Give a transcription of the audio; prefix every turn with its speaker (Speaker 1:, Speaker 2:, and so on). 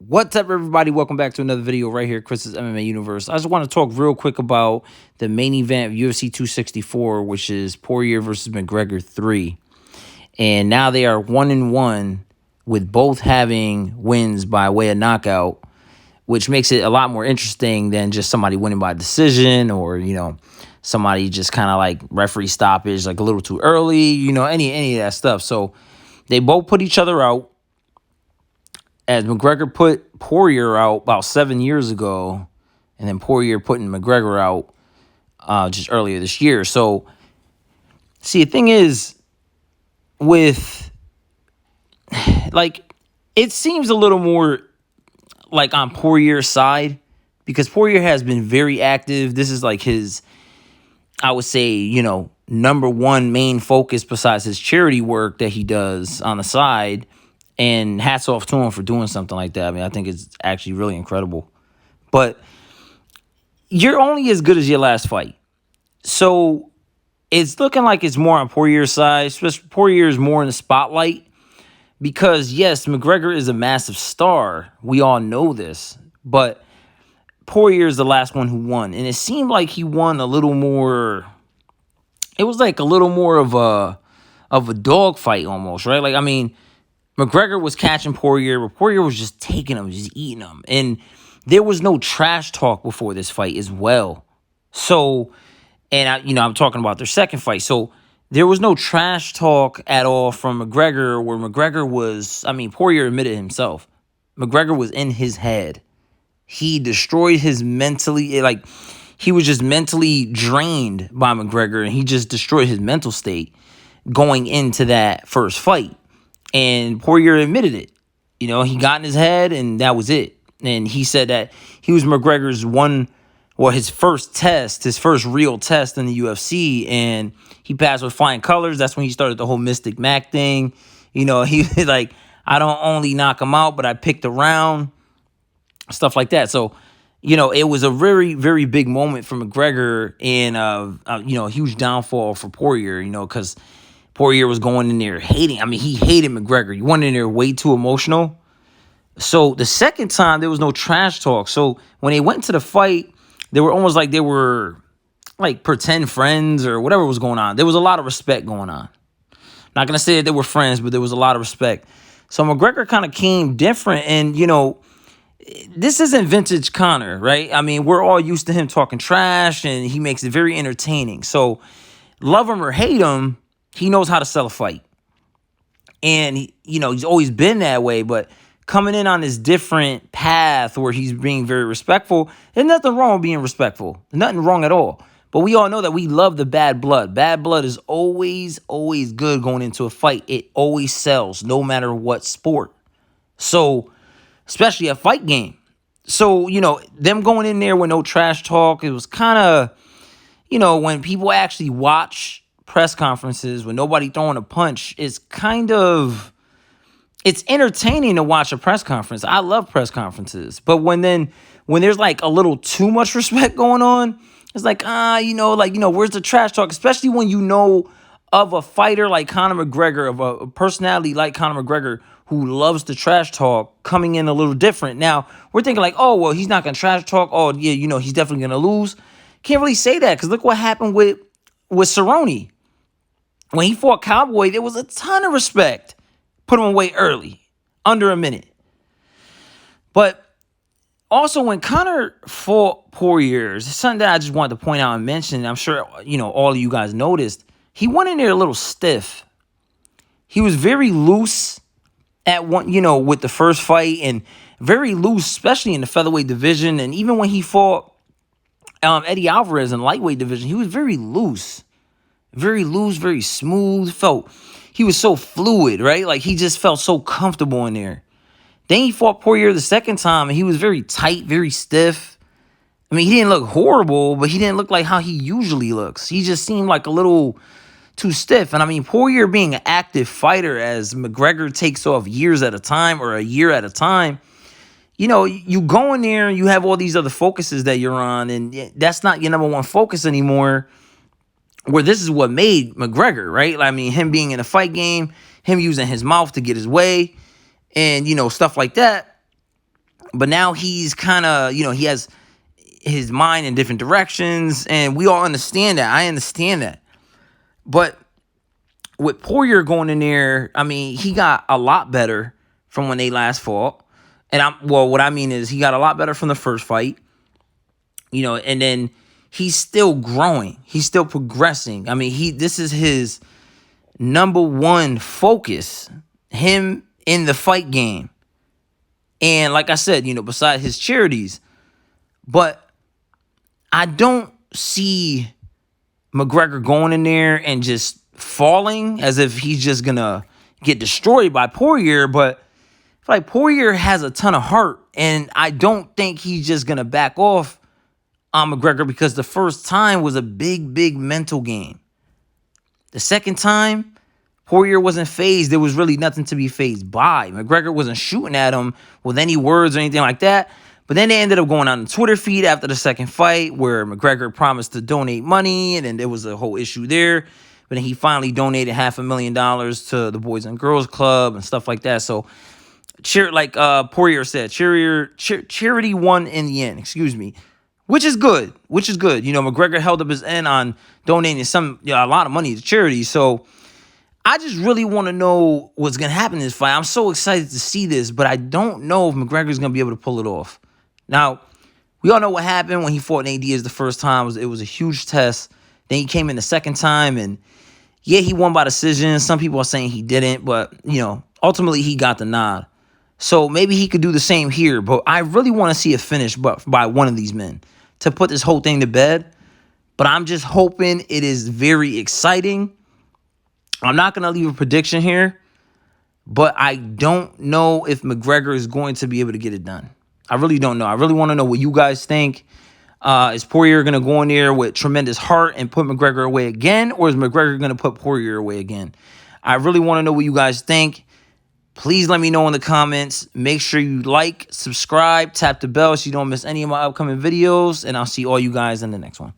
Speaker 1: What's up, everybody? Welcome back to another video right here, Chris's MMA Universe. I just want to talk real quick about the main event of UFC 264, which is Poirier versus McGregor 3. And now they are 1-1 with both having wins by way of knockout, which makes it a lot more interesting than just somebody winning by decision or, somebody just kind of like referee stoppage, like a little too early, any of that stuff. So they both put each other out. As McGregor put Poirier out about 7 years ago, and then Poirier putting McGregor out just earlier this year. So, see, the thing is, with, it seems a little more, on Poirier's side, because Poirier has been very active. This is, his, I would say, number one main focus besides his charity work that he does on the side. And hats off to him for doing something like that. I mean, I think it's actually really incredible. But you're only as good as your last fight. So it's looking like it's more on Poirier's side. Poirier is more in the spotlight. Because, yes, McGregor is a massive star. We all know this. But Poirier is the last one who won. And it seemed like he won a little more. It was like a little more of a dogfight almost, right? McGregor was catching Poirier, but Poirier was just taking him, just eating him. And there was no trash talk before this fight as well. So, and I'm talking about their second fight. So there was no trash talk at all from McGregor, where McGregor was, Poirier admitted himself. McGregor was in his head. He destroyed his mentally, he was just mentally drained by McGregor, and he just destroyed his mental state going into that first fight. And Poirier admitted it. He got in his head, and that was it. And he said that he was McGregor's his first test, his first real test in the UFC, and he passed with flying colors. That's when he started the whole Mystic Mac thing. He was like, I don't only knock him out, but I picked a round, stuff like that. So, it was a very, very big moment for McGregor and, a huge downfall for Poirier, because Poirier was going in there hating. He hated McGregor. He went in there way too emotional. So the second time, there was no trash talk. So when they went to the fight, they were almost like they were pretend friends or whatever was going on. There was a lot of respect going on. Not going to say that they were friends, but there was a lot of respect. So McGregor kind of came different. And, this isn't vintage Conor, right? We're all used to him talking trash, and he makes it very entertaining. So love him or hate him, he knows how to sell a fight. And, he's always been that way. But coming in on this different path where he's being very respectful, there's nothing wrong with being respectful. Nothing wrong at all. But we all know that we love the bad blood. Bad blood is always, always good going into a fight. It always sells, no matter what sport. So, especially a fight game. So, them going in there with no trash talk, it was kind of, when people actually watch press conferences with nobody throwing a punch, it's entertaining to watch a press conference. I love press conferences. But when there's a little too much respect going on, it's where's the trash talk? Especially when of a fighter like Conor McGregor, of a personality like Conor McGregor, who loves to trash talk, coming in a little different. Now, we're thinking he's not going to trash talk. Oh, yeah, he's definitely going to lose. Can't really say that, because look what happened with Cerrone. When he fought Cowboy, there was a ton of respect. Put him away early, under a minute. But also, when Conor fought Poirier, it's something that I just wanted to point out and mention. I'm sure, all of you guys noticed. He went in there a little stiff. He was very loose at one, with the first fight, and very loose, especially in the featherweight division. And even when he fought Eddie Alvarez in lightweight division, he was very loose. Very loose, very smooth. He was so fluid, right? He just felt so comfortable in there. Then he fought Poirier the second time, and he was very tight, very stiff. He didn't look horrible, but he didn't look like how he usually looks. He just seemed like a little too stiff. And Poirier being an active fighter, as McGregor takes off years at a time or a year at a time, you go in there and you have all these other focuses that you're on, and that's not your number one focus anymore. Where this is what made McGregor, right? Him being in a fight game, him using his mouth to get his way, and, stuff like that. But now he's kind of, he has his mind in different directions, and we all understand that. I understand that. But with Poirier going in there, I mean, he got a lot better from when they last fought. And what I mean is he got a lot better from the first fight. And then he's still growing. He's still progressing. I mean, this is his number one focus, him in the fight game. And like I said, besides his charities. But I don't see McGregor going in there and just falling as if he's just going to get destroyed by Poirier. But I feel like Poirier has a ton of heart, and I don't think he's just going to back off on McGregor, because the first time was a big, big mental game. The second time, Poirier wasn't phased. There was really nothing to be phased by. McGregor wasn't shooting at him with any words or anything like that. But then they ended up going on the Twitter feed after the second fight where McGregor promised to donate money, and then there was a whole issue there. But then he finally donated $500,000 to the Boys and Girls Club and stuff like that. So, like Poirier said, charity won in the end, which is good. McGregor held up his end on donating a lot of money to charity. So I just really want to know what's going to happen in this fight. I'm so excited to see this, but I don't know if McGregor's going to be able to pull it off. Now, we all know what happened when he fought Nate Diaz the first time. It was a huge test. Then he came in the second time, and yeah, he won by decision. Some people are saying he didn't, but, ultimately he got the nod. So maybe he could do the same here, but I really want to see a finish by one of these men to put this whole thing to bed. But I'm just hoping it is very exciting. I'm not going to leave a prediction here, but I don't know if McGregor is going to be able to get it done. I really don't know. I really want to know what you guys think. Is Poirier going to go in there with tremendous heart and put McGregor away again, or is McGregor going to put Poirier away again? I really want to know what you guys think. Please let me know in the comments. Make sure you like, subscribe, tap the bell so you don't miss any of my upcoming videos, and I'll see all you guys in the next one.